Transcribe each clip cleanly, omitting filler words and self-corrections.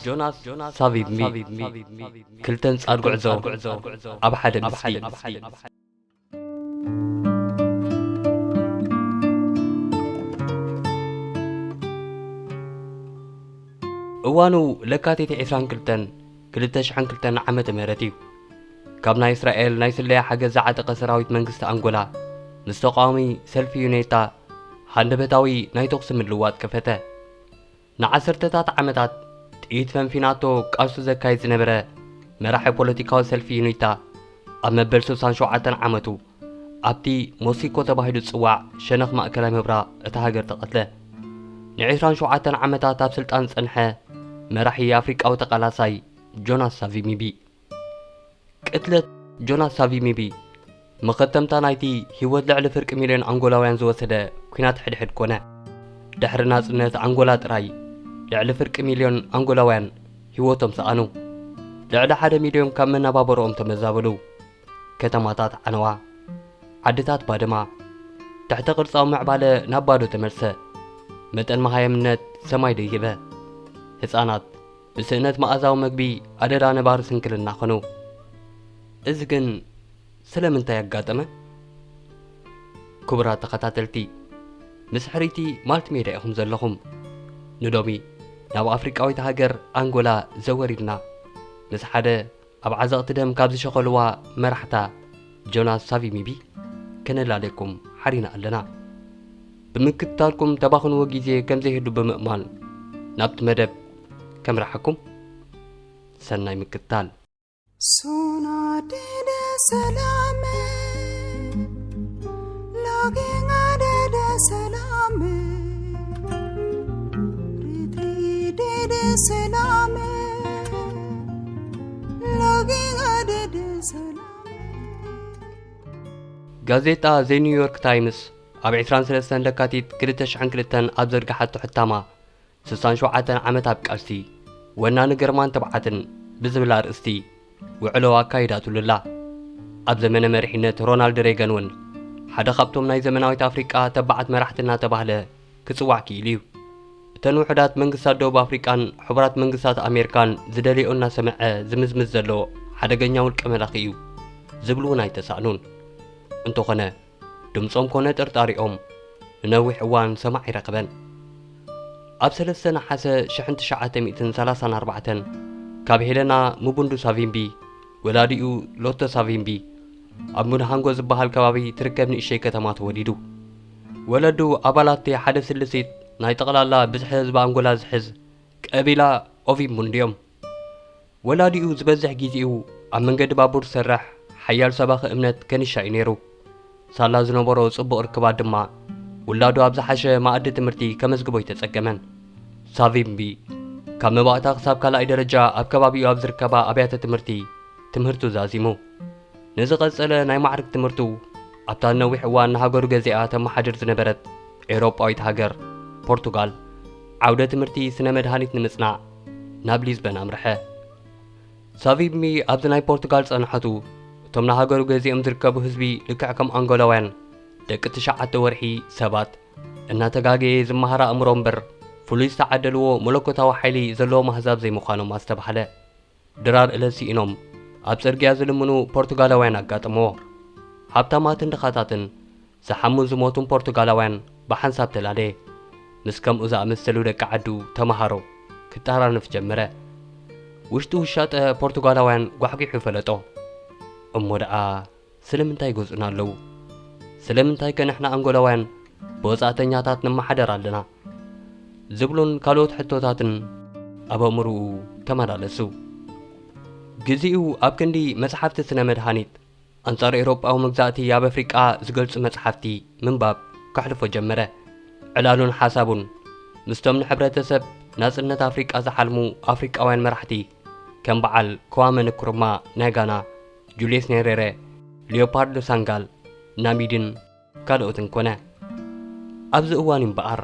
ጆናስ ሳቪብ ክልተን ጻድ ጉዕዞ ኣብ ሓደ ምስሊ እዋኑ ለካቲት 22 ዓመተ ምህረት እዩ ካብ ናይ እስራኤል ናይ ስለያ ሓገዝ ዝዓጠቐ ሰራዊት መንግስቲ አንጎላ ምስ ተቃዋሚ ሰልፊ ዩኔታ ሃንደበታዊ ናይ ተኩሲ ምልውዋጥ ከፈተ ንዓሰርተታት ዓመታት ጥይት ፈንፊናቶ ቃልሱ ዘካይድ ዝነበረ መራሒ ፖለቲካዊ ሰልፊ ዩኔታ ኣብ መበል 67 ዓመቱ ኣብቲ ሞስኮ ተባሂሉ ዝጽዋዕ ሸነኽ ማእከላዊ ምብራቕ እታ ሃገር ተቐትለ ን27 ዓመታት ኣብ ስልጣን ጸንሐ መራሒ ኣፍሪቃዊ ተቃላሳይ ጆናስ ሳቪብ ቅትለት ጆናስ ሳቪብ መኸተምታ ናይቲ ህይወት ልዕሊ ፍርቂ ሚልዮን አንጎላውያን ዝወሰደ ኩናት ሕድሕድ ኮነ ድሕሪ ናጽነት አንጎላ ጥራይ ልዕሊ ፍርቂ ሚልዮን አንጎላውያን ህይወቶም ሰኣኑ ልዕሊ 1 ሚልዮን ካብ መነባበሮኦም ተመዛበሉ ከተማታት ዓነዋ ዓድታት ባድማ ትሕቲ ቅርጻዊ ምዕባለ ናብ ባዶ ተመልሰ መጠን መሃየምነት ሰማይ ደይበ ህፃናት ብስእነት መኣዛዊ መግቢ ኣደዳ ነባሪ ስንክልና ኾኑ እዚ ግን ስለምንታይ ያጋጠመ ክቡራት ተኸታተልቲ ምስ ሕሪቲ ማልቲ ሜዳ ኢኹም ዘለኹም ንሎሚ ናብ ኣፍሪቃዊት ሃገር አንጎላ ዘወሪድና ምስ ሓደ ኣብ ዓዘቕቲ ደም ካብ ዝሸኸልዋ መራሕታ ጆናስ ሳቪብ ከነላለኩም ሓሪና ኣለና ብምክትታልኩም ተባኽንዎ ጊዜ ከም ዘይህሉ ብምእማን ናብቲ መደብ ከምራሕኩም ሰናይ ምክትታል ሶናዴደ ሰላም ሎጊንጋዴደ ሰላም ሪትሪዴደ ሰላም ሎጊንጋዴደ ሰላም ጋዜጣ ዘ ኒውዮርክ ታይምስ ኣብ 23 ለካቲት 2002 ኣብ ዘርግሓቶ ሕታማ 67 ዓመት ኣብ ቃልሲ ወናኒ ግርማን ተባዓትን ብዝብል ኣርእስቲ ውዕሎ ኣካይዳቱሉላ ኣብ ዘመነ መሪሕነት ሮናልድ ሬገን እውን ሓደ ካብቶም ናይ ዘመናዊት ኣፍሪቃ ተባዓት መራሕትና ተባህለ ክጽዋዕ ክኢሉ እዩ እተን ውሕዳት መንግስታት ደቡብ ኣፍሪቃን ሕቡራት መንግስታት ኣሜሪካን ዝደልዮና ሰምዐ ዝምዝምዝ ዘሎ ሓደገኛ ውልቀ መላኺ እዩ ዝብሉ እውን ኣይተሳእኑን እንተኾነ ድምፆም ኮነ ጥርጣሪኦም ንነዊሕ እዋን ሰማዕ ይረኽበን ኣብ 3 ነሓሰ 1934 ካብ ሄለና ሙቡንዱ ሳቪብ ወላዲኡ ሎቶ ሳቪብ ኣብ ሙንሃንጎ ዝበሃል ከባቢ ትርከብ ንእሽተይ ከተማ ተወሊዱ ወለዱ ኣባላት ሓደ ስልሲት ናይ ጠቕላላ ብዝሒ ህዝቢ አንጎላ ዝሕዝ ቀቢላ ኦቪሙንድ እዮም ወላዲኡ ዝበዝሕ ጊዜኡ ኣብ መንገዲ ባቡር ዝሰርሕ ሓያል ሰባኺ እምነት ከኒሻ እዩ ነይሩ ሳላ ዝነበሮ ጽቡቕ ርክባት ድማ ውላዱ ኣብ ዝሓሸ ማእዲ ትምህርቲ ከመዝግቦ ይተጸገመን ሳቪብ ካብ መባእታ ክሳብ ካልኣይ ደረጃ ኣብ ከባቢኡ ኣብ ዝርከባ ኣብያተ ትምህርቱ ዛዚሙ ንዝቐጸለ ናይ ማዕርግ ትምህርቱ ኣብታ ነዊሕ እዋን ንሃገሩ ገዚኣ ተመሓድር ዝነበረት ኤውሮጳዊት ሃገር ፖርቱጋል ዓውደ ትምህርቲ ስነ መድሃኒት ንምጽናዕ ናብ ሊዝበን ኣምርሐ ሳቪብ ኣብዚ ናይ ፖርቱጋል ጸንሐቱ እቶም ንሃገሩ ገዚኦም ዝርከቡ ህዝቢ ልክዕ ከም አንጎላውያን ደቂ 9 ወርሒ ሰባት እናተጋገየ ዝመሃራ እምሮ እምበር ፍሉይ ዝተዓደልዎ መለኮታዊ ሓይሊ ዘለዎ ማህዛብ ዘይምዃኖም ኣስተባህለ ድራር እለሲኢኖም ኣብ ጽርግያ ዝልምኑ ፖርቱጋላውያን ኣጋጥመዎ ሃብታማትን ድኻታትን ዝሓሙን ዝሞቱን ፖርቱጋላውያን ብሓንሳብ ተላለየ ምስ ከምኡ ዝኣመሰሉ ደቂ ዓዱ ተምሃሮ ክጠራርንፍ ጀመረ ውሽጡ ውሻጠ ፖርቱጋላውያን ጓሕጒሑ ፈለጦ እሞ ደኣ ስለምንታይ ይገዝኡና ኣለዉ ስለምንታይ ከንሕና አንጎላውያን ብወጻእተኛታት ንመሓደር ኣለና ዝብሉን ካልኦት ሕቶታትን ኣብ ኣእምሮኡ ተመላለሱ ግዚኡ ኣብ ክንዲ መጽሓፍቲ ስነ መድሃኒት ኣንጻር ኤውሮጳዊ መግዛእቲ ኣብ ኣፍሪቃ ዝገልጹ መጽሓፍቲ ምንባብ ከሕልፎ ጀመረ ዕላሉን ሓሳቡን ምስቶም ንሕብረተሰብ ናጽነት ኣፍሪቃ ዝሓልሙ ኣፍሪቃውያን መራሕቲ ከም በዓል ክዋሜ ንክሩማ ናይ ጋና ጁልየስ ኔሬሬ ሊዮፓርዶ ሳንጋል ናሚድን ካልኦትን ኮነ ኣብዚ እዋን እምበኣር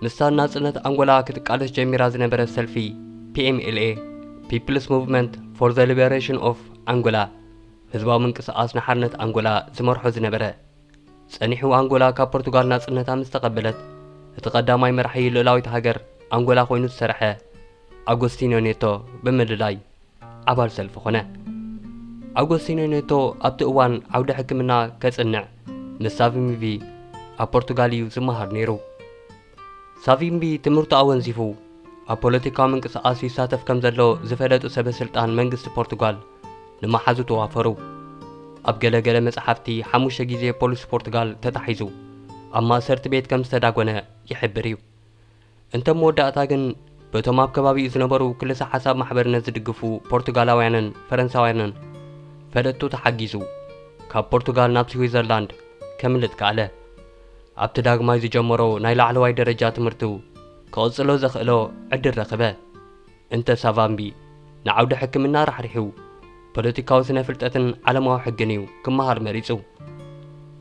ምስታ ናጽነት አንጎላ ክትቃለስ ጀሚራ ዝነበረት ሰልፊ PMLA ፒፕልስ ሙቭመንት ፎር ዘ ሊበሬሽን ኦፍ አንጎላ ህዝባዊ ምንቅስቓስ ንሓርነት አንጎላ ዝመርሖ ዝነበረ ጸኒሑ አንጎላ ካብ ፖርቱጋል ናጽነታ ምስ ተቐበለት እቲ ቀዳማይ መራሒ ልዕላዊት ሃገር አንጎላ ኮይኑ ዝሰርሐ ኣጎስቲኖ ኔቶ ብምልላይ ኣባል ሰልፊ ኾነ። ኣጎስቲኖ ኔቶ ኣብቲ እዋን ዓውደ ሕክምና ከጽንዕ ምስ ሳቪምቢ ኣብ ፖርቱጋል እዩ ዝመሃር ነይሩ። ሳቪምቢ ትምህርቱ ኣወንዚፉ ኣብ ፖለቲካዊ ምንቅስቓስ ይሳተፍ ከም ዘሎ ዝፈለጡ ሰበስልጣን መንግስቲ ፖርቱጋል ንመሓዙ ተዋፈሩ። ኣብ ገለገለ መጽሓፍቲ 5 ግዜ ፖሊስ ፖርቱጋል ተታሒዙ ኣብ ማእሰርቲ ቤት ከም ዝተዳጎነ ይሕብር እዩ። እንተ መወዳእታ ግን በቶም ኣብ ከባቢኡ ዝነበሩ ክልተ ሓሳብ ማሕበርነት ዝድግፉ ፖርቱጋላውያንን ፈረንሳውያንን ፈለጥቱ ተሓጊዙ ካብ ፖርቱጋል ናብ ስዊዘርላንድ ከምልጥ ከኣለ። ኣብቲ ዳግማይ ዝጀመሮ ናይ ላዕለዋይ ደረጃ ትምህርቱ ክቕጽሎ ዘኽእሎ ዕድል ረኸበ። እንተ ሳቫምቢ ንዓውደ ሕክምና ራሕሪሑ ፖለቲካዊ ስነ ፍልጠትን ዓለማዊ ሕግን እዩ ክመሃር መሪጹ።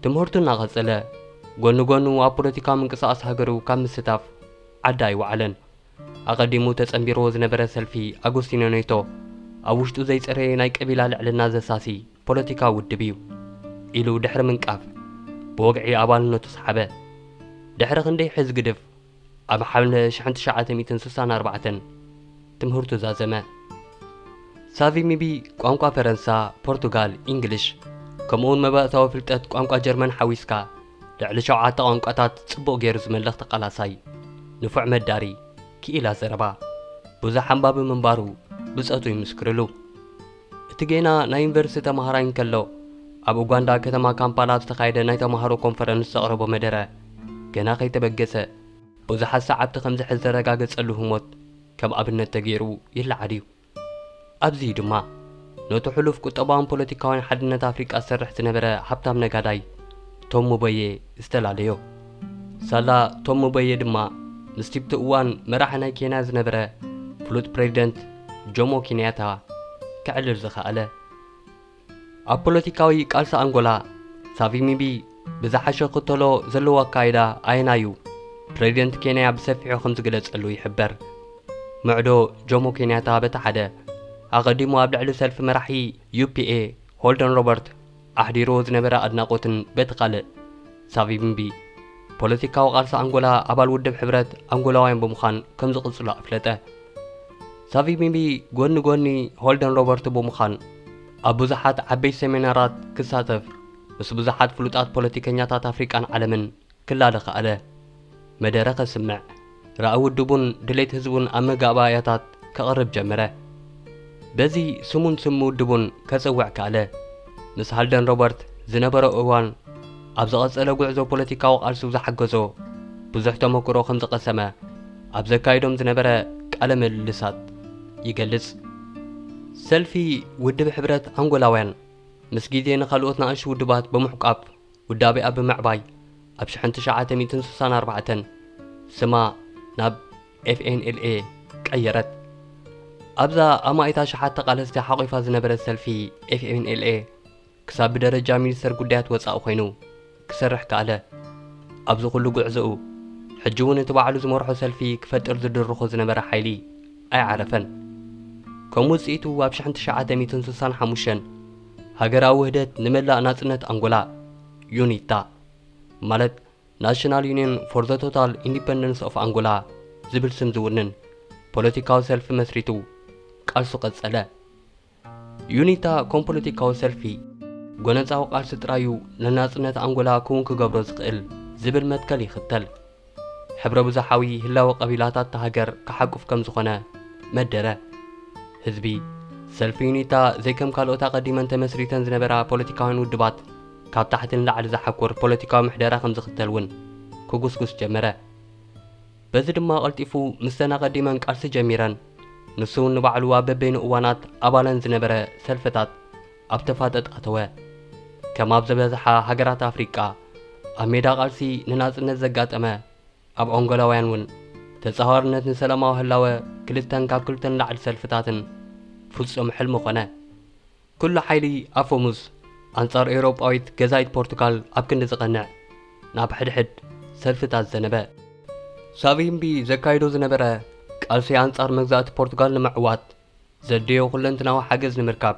ትምህርቱ እናቐጸለ ጎኑ ጎኑ ኣብ ፖለቲካዊ ምንቅስቓስ ሃገሩ ካብ ምስታፍ ዓዳ ይወዓለን። ኣቐዲሙ ተጸንቢሮ ዝነበረ ሰልፊ ኣጎስቲኖ ኔቶ ኣብ ውሽጡ ዘይጸረየ ናይ ቀቢላ ልዕልና ዘሳሲ ፖለቲካዊ ውድብ እዩ ኢሉ ድሕሪ ምንቃፍ ብወግዒ ኣባልነቱ ሰሓበ። ድሕሪ ክንደይ ሕዝ ግድፍ ኣብ ሓምለ 1964 ትምህርቱ ዛዘመ። ሳቪምቢ ቋንቋ ፈረንሳ፣ ፖርቱጋል፣ እንግሊሽ ከምኡውን መባእታዊ ፍልጠት ቋንቋ ጀርመን ሓዊስካ ልዕሊ 7 ቋንቋታት ጽቡቕ ገይሩ ዝመለኽ ተቓላሳይ ንፉዕ መዳሪ ክኢላ ዘረባ ብዙሕ ኣንባቢ ምንባሩ ብጸቱ ይምስክርሉ። እቲ ጌና ናይ ዩኒቨርሲቲ ተመሃራይ እንከሎ ኣብ ኡጋንዳ ከተማ ካምፓላ ዝተኻየደ ናይ ተመሃሮ ኮንፈረንስ ዘቕረቦ መደረ ገና ከይተበገሰ ብዙሓት ሰዓብቲ ከም ዝሕዝ ዘረጋገጸሉ ህሞት ከም ኣብነት ተገይሩ ይለዓድ እዩ። ኣብዚ ድማ ነቲ ሕሉፍ ቁጠባውን ፖለቲካውን ሓድነት ኣፍሪቃ ዝሰርሕ ዝነበረ ሃብታም ነጋዳይ ቶም ሙበየ ዝተላለዮ። ሳላ ቶም ሙበየ ድማ ምስቲብቲ እዋን መራሒ ናይ ኬንያ ዝነበረ ፍሉጥ ፕሬዚደንት ጆሞ ኬንያታ ክዕልል ዝኸኣለ። ኣብ ፖለቲካዊ ቃልሲ ኣንጎላ ሳቪምቢ ብዝሓሸ ክተሎ ዘለዎ ኣካይዳ ኣየናዩ ፕሬዚደንት ኬንያ ብሰፊሑ ከም ዝግለጸሉ ይሕበር። ምዕዶ ጆሞ ኬንያታ በቲ ሓደ ኣቐዲሙ ኣብ ልዕሊ ሰልፊ መራሒ ዩፒኤ ሆልደን ሮበርት ኣሕዲሮ ዝነበረ ኣድናቆትን በቲ ካልእ ሳቪምቢ ፖለቲካዊ ቃልሲ ኣንጎላ ኣባል ውድብ ሕብረት ኣንጎላውያን ብምዃን ከም ዝቕጽሎ ኣፍለጠ። ሳቪምቢ ጎኒ ጎኒ ሆልደን ሮበርት ብምዃን ኣብ ብዙሓት ዓበይቲ ሰሜናራት ክሳተፍ ምስ ብዙሓት ፍሉጣት ፖለቲከኛታት ኣፍሪቃን ዓለምን ክላለ ኸኣለ። መደረ ኸስምዕ ራእይ ውድቡን ድሌት ህዝቡን ኣብ መጋባእያታት ከቕርብ ጀመረ። በዚ ስሙን ስሙ ውድቡን ከጽውዕ ከኣለ። ምስ ሃልደን ሮበርት ዝነበረ እዋን ኣብ ዝቐጸለ ጉዕዞ ፖለቲካዊ ቃልሱ ዝሓገዞ ብዙሕ ተመክሮ ከም ዝቐሰመ ኣብ ዘካይዶም ዝነበረ ቃለ ምልልሳት ይገልጽ። ሰልፊ ውድብ ሕብረት ኣንጎላውያን ምስ ግዜ ንኻልኦት ንኣንሺ ውድባት ብምሕቋፍ ውዳቤኣ ብምዕባይ ኣብ 1964 ስማ ናብ FNLA ቀየረት። ኣብዛ ኣማኢታ ሸሓት ተቓለስቲ ሓቒፋ ዝነበረ ሰልፊ FNLA ክሳብ ብደረጃ ሚኒስተር ጉዳያት ወፃኢ ኮይኑ ክሰርሕ ከኣለ። ኣብዚ ኩሉ ጉዕዞኡ ሕጂ እውን እቲ ባዕሉ ዝመርሖ ሰልፊ ክፈጥር ዝድርኾ ዝነበረ ሓይሊ ኣይዓረፈን። ከም ውፅኢቱ ኣብ 1965 ሃገራዊ ውህደት ንመላእ ናጽነት ኣንጎላ ዩኒታ ማለት ናሽናል ዩኒየን ፎር ዘ ቶታል ኢንዲፐንደንስ ኦፍ አንጎላ ዝብል ስም ዝውንን ፖለቲካዊ ሰልፊ መስሪቱ ቃልሱ ቀጸለ። ዩኒታ ከም ፖለቲካዊ ሰልፊ ጎነፃዊ ቃልሲ ጥራዩ ንናጽነት አንጎላ ክውን ክገብሮ ዝኽእል ዝብል መትከል ይኽተል። ሕብረ ብዙሓዊ ህላዊ ቀቢላታት ሃገር ክሓቁፍ ከም ዝኾነ መደረ። ህዝቢ ሰልፊ ዩኒታ ዘይከም ካልኦታ ቀዲመን ተመስሪተን ዝነበራ ፖለቲካውያን ውድባት ካብ ታሕቲ ንላዕሊ ዝሓኩር ፖለቲካዊ ምሕደራ ከም ዝኽተል እውን ክጉስጉስ ጀመረ። በዚ ድማ ቀልጢፉ ምስተና ቀዲመን ቃልሲ ጀሚረን ንሱ እውን ንባዕሉ ኣብ በበይኑ እዋናት ኣባለን ዝነበረ ሰልፍታት ኣብ ተፋጠጥ ኣተወ። ከም ኣብ ዝበዝሓ ሃገራት ኣፍሪቃ ኣብ ሜዳ ቃልሲ ንናጽነት ዘጋጠመ ኣብ አንጎላውያን እውን ተጻዋርነት ንሰላማዊ ህላወ ክልተን ካብ ክልተን ላዕሊ ሰልፍታትን ፍጹም ሕልሚ ኾነ። ኩሉ ሓይሊ ኣፎሙዝ ኣንጻር ኤውሮጳዊት ገዛኢት ፖርቱጋል ኣብ ክንዲ ዝቐንዕ ናብ ሕድሕድ ሰልፍታት ዘነበ። ሳቪምቢ ዘካይዶ ዝነበረ ቃልሲ ኣንጻር መግዛእቲ ፖርቱጋል ንምዕዋት ዘድዮ ኩለንትናዊ ሓገዝ ንምርካብ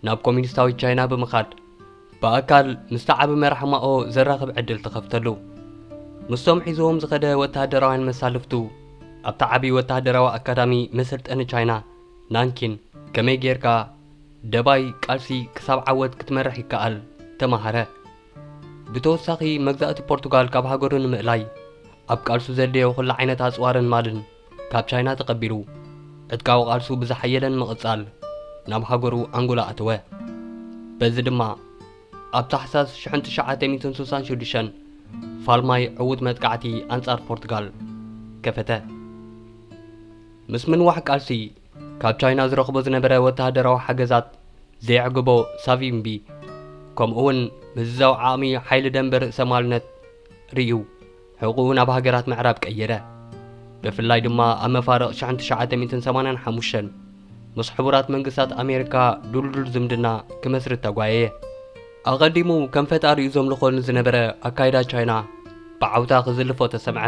ናብ ኮሚኒስታዊ ቻይና ብምኻድ ብኣካል ምስቲ ዓቢ መራሒ ማኦ ዘራኽብ ዕድል ተኸፍተሉ። ምስቶም ሒዝዎም ዝኸደ ወታደራውያን መሳልፍቱ ኣብታ ዓብዪ ወታደራዊ ኣካዳሚ መሰልጠኒ ቻይና ናንኪን ከመይ ጌርካ ደባይ ቃልሲ ክሳብ ዓወት ክትመርሕ ይከኣል ተማሃረ። ብተወሳኺ መግዛእቲ ፖርቱጋል ካብ ሃገሩ ንምእላይ ኣብ ቃልሱ ዘድልዮ ኩሉ ዓይነት ኣፅዋርን ማልን ካብ ቻይና ተቐቢሉ ዕጥቃዊ ቃልሱ ብዝሓየለን ምቕጻል ናብ ሃገሩ ኣንጎላ ኣተወ። በዚ ድማ ኣብ ታሕሳስ 1966 ፋልማይ ዕዉት መጥቃዕቲ ኣንጻር ፖርቱጋል ከፈተ። ምስ ምንዋሕ ቃልሲ ካብ ቻይና ዝረኽቦ ዝነበረ ወታደራዊ ሓገዛት ዘይዕግቦ ሳቪምቢ ከምኡውን ምዝዛው ዓቕሚ ሓይሊ ደንበር ርእሰ ማልነት ርዩ ሕቁኡ ናብ ሃገራት ምዕራብ ቀየረ። ብፍላይ ድማ ኣብ መፋርቕ 1985 ምስ ሕቡራት መንግስታት ኣሜሪካ ዱልዱል ዝምድና ክመስርት ተጓየየ። ኣቐዲሙ ከም ፈጣሪኡ ዘምልኾሉ ዝነበረ ኣካይዳ ቻይና ብዓውታ ክዝልፎ ተሰምዐ።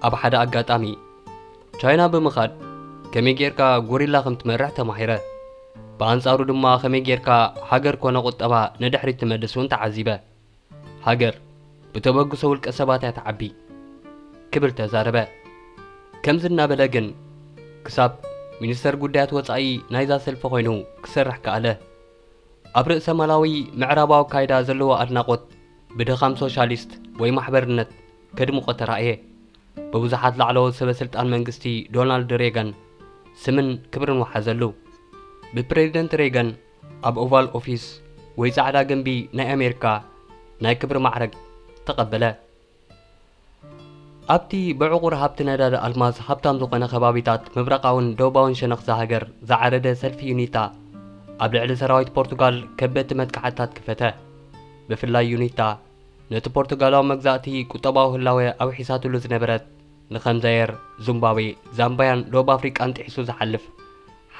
ኣብ ሓደ ኣጋጣሚ ቻይና ብምኻድ ከመይ ጌርካ ጎሪላ ከም ትመርሕ ተማሂረ። ብኣንጻሩ ድማ ከመይ ጌርካ ሃገር ኮነ ቁጠባ ንድሕሪት ትመልስ እውን ተዓዚበ። ሃገር ብተበግሶ ውልቀ ሰባት እያ ተዓቢ ክብል ተዛረበ። ከምዚ እናበለ ግን ክሳብ ሚኒስተር ጉዳያት ወፃኢ ናይዛ ሰልፊ ኮይኑ ክሰርሕ ከኣለ። ኣብ ርእሰ መላዊ ምዕራባዊ ካይዳ ዘለዎ ኣድናቆት ብድኻም ሶሻሊስት ወይ ማሕበርነት ከድምቆ ተራእየ። ብብዙሓት ላዕለዎት ሰበስልጣን መንግስቲ ዶናልድ ሬገን ስምን ክብርን ወሓዘሉ። ብፕሬዚደንት ሬገን ኣብ ኦቫል ኦፊስ ወይ ጻዕዳ ገንቢ ናይ ኣሜሪካ ናይ ክብሪ ማዕረግ ተቐበለ። ኣብቲ ብዕቑር ሃብቲ ነዳዲ ኣልማዝ ሃብታም ዝኾነ ከባቢታት ምብረቃውን ደቡባውን ሸነኽ ሃገር ዝዓረደ ሰልፊ ዩኒታ ኣብ ልዕሊ ሰራዊት ፖርቱጋል ከበድቲ መጥቃዕትታት ክፈተ። ብፍላይ ዩኒታ ነቲ ፖርቱጋላዊ መግዛእቲ ቁጠባዊ ህላዌ ኣብ ሒሳትሉ ዝነበረት ንኸም ዛየር፣ ዚምባብዌ፣ ዛምባያን ደቡብ ኣፍሪቃን ጥሒሱ ዝሓልፍ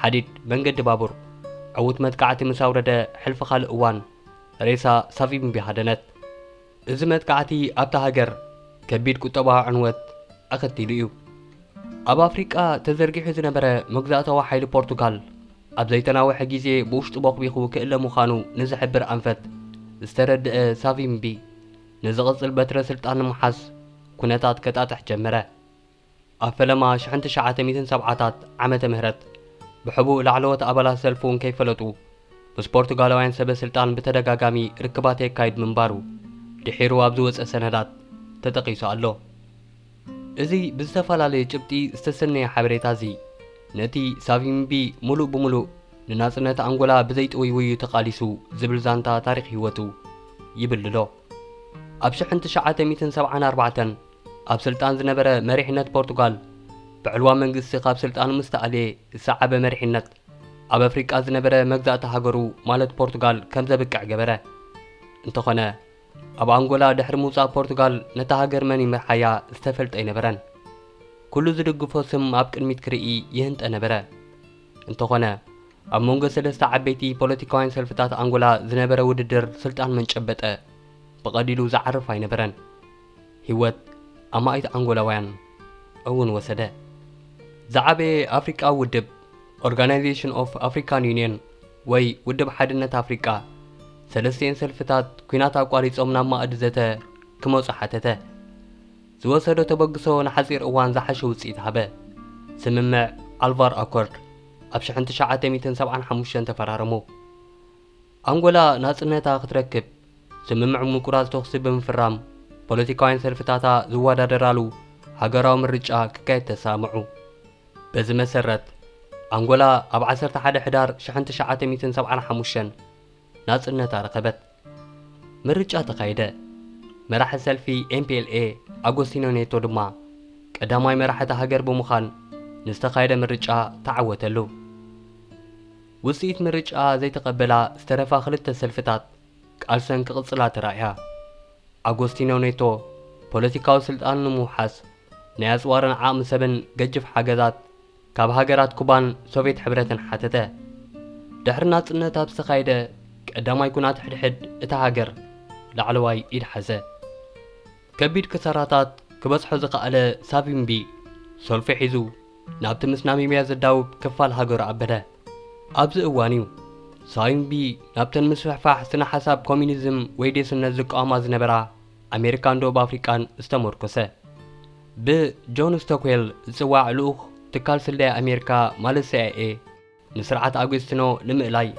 ሓዲድ መንገዲ ባቡር ዕዉት መጥቃዕቲ ምስ ኣውረደ ሕልፊ ካልእ እዋን ሬሳ ሳቪምቢ ሃደነት። እዚ መጥቃዕቲ ኣብታ ሃገር ከቢድ ቁጠባዊ ዕንወት ኣኸቲሉ እዩ። ኣብ ኣፍሪቃ ተዘርጊሑ ዝነበረ መግዛእታዊ ሓይሊ ፖርቱጋል ኣብ ዘይተናውሐ ግዜ ብውሽጡ በኽቢኹ ክእለ ምዃኑ ንዝሕብር ኣንፈት ዝተረድአ ሳቪምቢ ንዝቕጽል በትረ ስልጣን ንምሓዝ ኩነታት ከጣጥሕ ጀመረ። ኣብ ፈለማ 1970ታት ዓመተ ምህረት ብሕቡእ ላዕለዎት ኣባላት ሰልፊ እውን ከይፈለጡ ምስ ፖርቱጋላውያን ሰበስልጣን ብተደጋጋሚ ርክባት የካይድ ምንባሩ ድሒሩ ኣብ ዝወፀ ሰነዳት ተጠቒሱ ኣሎ። እዚ ብዝተፈላለየ ጭብጢ ዝተሰነየ ሓበሬታ እዚ ነቲ ሳቪምቢ ሙሉእ ብሙሉእ ንናጽነት ኣንጎላ ብዘይጥውይውዩ ተቓሊሱ ዝብል ዛንታ ታሪክ ህይወቱ ይብልሎ። ኣብ 1974 ኣብ ስልጣን ዝነበረ መሪሕነት ፖርቱጋል ብዕልዋ መንግስቲ ካብ ስልጣኑ ምስ ተኣልየ ዝሰዓበ መሪሕነት ኣብ ኣፍሪቃ ዝነበረ መግዛእቲ ሃገሩ ማለት ፖርቱጋል ከም ዘብቅዕ ገበረ። እንተኾነ ኣብ ኣንጎላ ድሕሪ ምውፃእ ፖርቱጋል ነታ ሃገር መን ይምርሓያ ዝተፈልጠ ኣይነበረን። ኩሉ ዝድግፎ ስም ኣብ ቅድሚት ክርኢ ይህንጠ ነበረ። እንተኾነ ኣብ መንጎ ሰለስተ ዓበይቲ ፖለቲካውያን ሰልፍታት ኣንጎላ ዝነበረ ውድድር ስልጣን መንጨበጠ ብቐዲሉ ዝዓርፍ ኣይነበረን። ህይወት ኣማኢት አንጎላውያን እውን ወሰደ። ዝዓበየ ኣፍሪቃዊ ውድብ ኦርጋናይዜሽን ኦፍ ኣፍሪካን ዩኒየን ወይ ውድብ ሓድነት ኣፍሪቃ ሰለስተን ሰልፍታት ኩናት ኣቋሪጾም ናብ ማእዲ ዘተ ክመጹ ሓተተ። ዝወሰዶ ተበግሶ ንሓፂር እዋን ዝሓሸ ውፅኢት ሃበ። ስምምዕ ኣልቫር ኣኮርድ ኣብ 1975 ተፈራረሙ። አንጎላ ናጽነታ ክትረክብ ስምምዕ ምቁራጽ ተኽሲ ብምፍራም ፖለቲካውያን ሰልፍታታ ዝወዳደራሉ ሃገራዊ ምርጫ ክካየድ ተሳምዑ። በዚ መሰረት አንጎላ ኣብ 11 ሕዳር 1975 ናጽነታ ረኸበት። ምርጫ ተኻይደ። መራሒ ሰልፊ ኤምፒኤልኤ ኣጎስቲኖ ኔቶ ድማ ቀዳማይ መራሕቲ ሃገር ብምዃን ንዝተኻየደ ምርጫ ተዓወተሉ። ውፅኢት ምርጫ ዘይተቐበላ ዝተረፋ ክልተ ሰልፍታት ቃልሰን ክቕጽላ ተራእያ። ኣጎስቲኖ ኔቶ ፖለቲካዊ ስልጣን ንምውሓስ ናይ ኣጽዋርን ዓቕሚ ሰብን ገጅፍ ሓገዛት ካብ ሃገራት ኩባን ሶቪየት ሕብረትን ሓተተ። ድሕሪ ናጽነት ኣብ ዝተኻየደ ቀዳማይ ኩናት ሕድሕድ እታ ሃገር ላዕለዋይ ኢድ ሓዘ። ከቢድ ክሳራታት ክበጽሖ ዝኸኣለ ሳቪምቢ ሰልፊ ሒዙ ናብቲ ምስ ናሚብያ ዘዳውብ ክፋል ሃገሩ ኣበደ። ኣብዚ እዋን እዩ ሳቪምቢ ናብተን ምስፍሕፋሕ ስነ ሓሳብ ኮሚኒዝም ወይ ዴስነት ዝቃወማ ዝነበራ ኣሜሪካን ደቡብ ኣፍሪቃን ዝተመርኮሰ። بجون ستوكويل زواع لوخ تكال سلدي أمريكا مال CIA نسرعة أغسطينو لمقلاي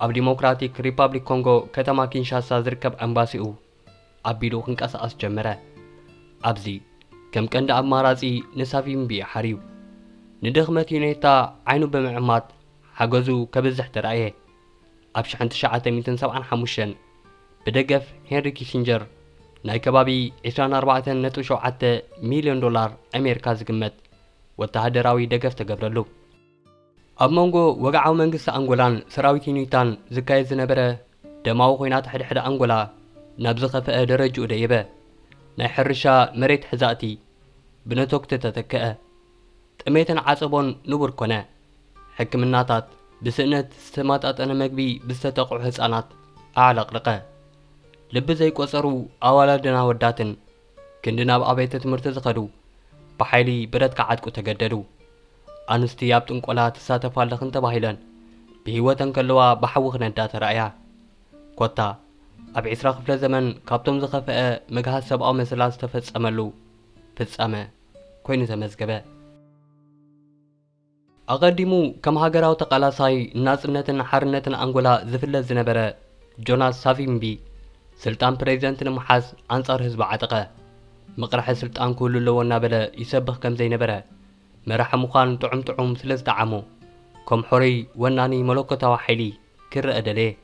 أب ديموكراتيك ريبابليك كونغو كتما كينشاسا زركب أمباسيو أبيلو خنقاس جمرة أبزي كم كند أمارازي نسافيمبي حريو ندخمت يونيتا عينو بمعمات حجزو كبزح ترأيه أبش عند شعة 1975 بدقف هنري كيسنجر ناي كبابي 24.7 مليون دولار أمريكا زقمت وتهدراوي دقف تقبرلو أب مونغو وقعو منقص أنغولان سراوي يونيتان زكاية زنبرة دماو خوينات حد أنغولا نابزخة فأه درجو ديبه ناي حرشا مريت حزاتي بنتوك تتتكأ تأميتن عصبون نبور كونه حكمناتات بسنة استماتات أنا مقبي بستتقع حسانات أعلق لقه لب زي قصرو أولادنا وداتن كندنا بأبيت تمرتز خدو بحيلي برد قعدكو تقددو أنستي يابتن قولا تساتفا لخن تباهيلن بهيوتن كلوا بحوخ ندات رأيا كوتا أب عسرا خفل زمن كابتم زخفاء مقهاز سبقا مسلاس تفتس أملو فتس أما كوين تمزقبه أقدمو كم هاجراو تقلاساي ناسنتن حرنتن أنغولا زفلة زنبرة جوناس سافيمبي سلطان بريزنت نمحاز أنصار حزب عتقه مقرح سلطان كل لو نابله يسبخ كم زي نبره مرح مخان طعم سلز دعمو كم حري وناني ملوكتا وحيلي كر أدليه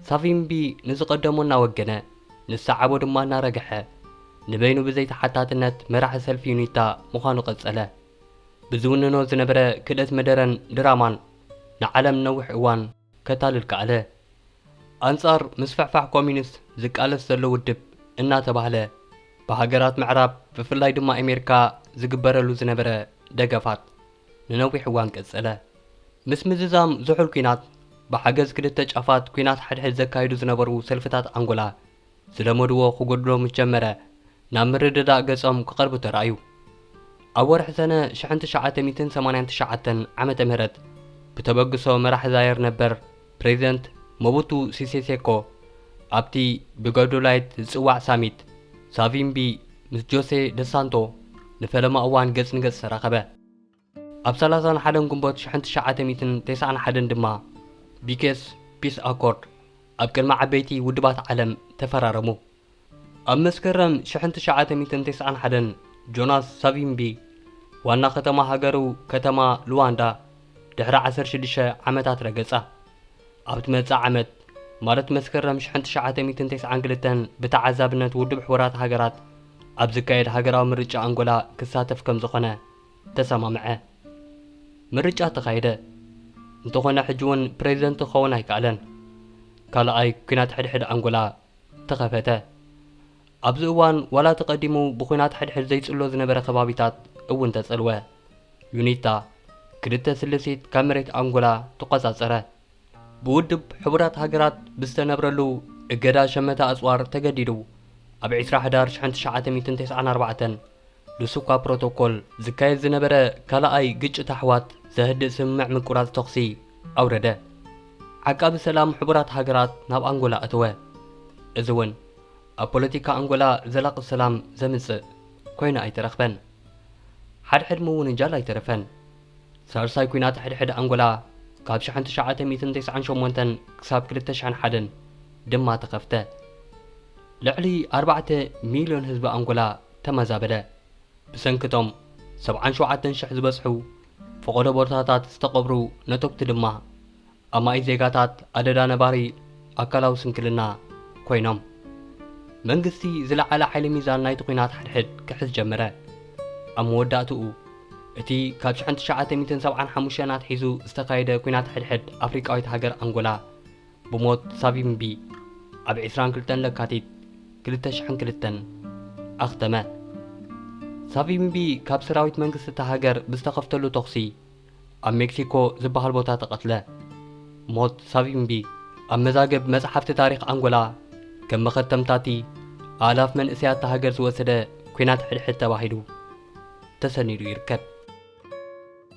سافيمبي نزقدمونا وجنا نسعبو دمانا رجحه نبينو بزيت حتات النت مرح سلف يونيتا مخانو قصله بزوننو زنبره كدت مدرن درامان نعلم نوح اوان كتال الكعله أنصار مسفعفع كومينست زقالس زلو ودب إنا تباهله بهاجرات معراب بفلاي دما أمريكا زقبرلو زنبره دقفات ننوح اوان كسله مسمززام زحل كينات بحجز كدت تجافات كينات حد زكايدو زنبرو سلفتات أنغولا زلمدو خغدلو مجمره نامرددا قصم كقرب ترايو أول حسنة شحنت شعات 289 عمة مهرت بتبقصو مراح زاير نبر بريزنت موبوتو سيسي سيكو أبتي بقودو لايت زوع ساميت سافيمبي مس جوسي دسانتو نفلما أوان قص نقص راقبة أبسالاسان حدن قنبوت شحنت شعات 291 دما بيكس بيس أكورد أبكر مع بيتي ودبات عالم تفرارمو أمسكرم شحنت شعات 291 جوناس سافيمبي وانا ختما هاجرو كتما لواندا دحر 16 عمتات رقصة أبت متسع عمت مارت مسكرم شحنت شعات 292 بتعذابنت ودب حورات هاجرات أبزكايد هاجراو مرجع أنغولا كساتف كم زخنة تسمى معه مرجع تخايده انتخونا حجون بريزنت خونا يكالن قال أي كنات حد أنغولا تخفته أبزوان ولا تقدمو بخونات حد زي تسألو زنبرة خبابيتات أون تسألوه يونيتا كدتا سلسيت كاميريت أنغولا تقصاصره بودب حبرات هاجرات بستنبرلو اقدا شمتا أسوار تقديدو أب 11 شحنت شعات 294 لسوكا بروتوكول زكاية زنبرة كالا أي قج تحوات زهد سمع من كرات تقسي أورده عقاب السلام حبرات هاجرات ناب أنغولا أتوه إذون البوليتيكا أنغولا زلاق السلام زمنس كوينا أي ترخبن حد مون نجال أي ترفن صار ساي كوينات حد أنغولا كاب شحنت شعات 298 كساب كلتا شحن حدن دما تقفته لعلي 4 مليون حزب أنغولا تمزابده بسنكتم 77 شح زبسحو فقودو بورتاتات استقبرو نتوكت دما أما أي زيغاتات أددا نباري أكالاو سنكلنا كوينم منقستي زلع على حيل ميزان نايت قينات حد كحز جمرة أم وداتو اتي كاب شحنت شعات 275 حيزو استقايدة قينات حد أفريقاويت هاجر أنغولا بموت سافيمبي أب 20 كلتن لكاتيت كلتا شحن كلتن أختمه سافيمبي كاب سراويت منقست تهاجر بستخفتلو تقسي أم مكسيكو زبها البوتا تقتله موت سافيمبي أم مزاقب مزحفت تاريخ أنغولا كم مختمتاتي آلاف من إسيات تهاجر سوسده كوينات حد تواحدو تسنيرو يركب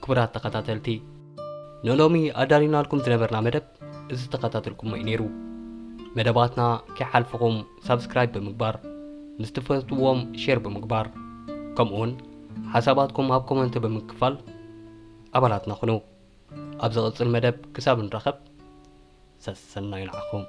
كبرات تقاتلتي نولومي أدارينا لكم زنبرنا مدب إذا تقاتلكم مينيرو مدباتنا كحالفكم سبسكرايب بمقبار نستفدتوهم شير بمقبار ከምኡውን ሓሳባትኩም ኣብ ኮመንት ብምክፋል ኣባላትናኹኑ። ኣብ ዝቕፅል መደብ ክሳብ ንረኸብ ሰናይ ንዓኹም።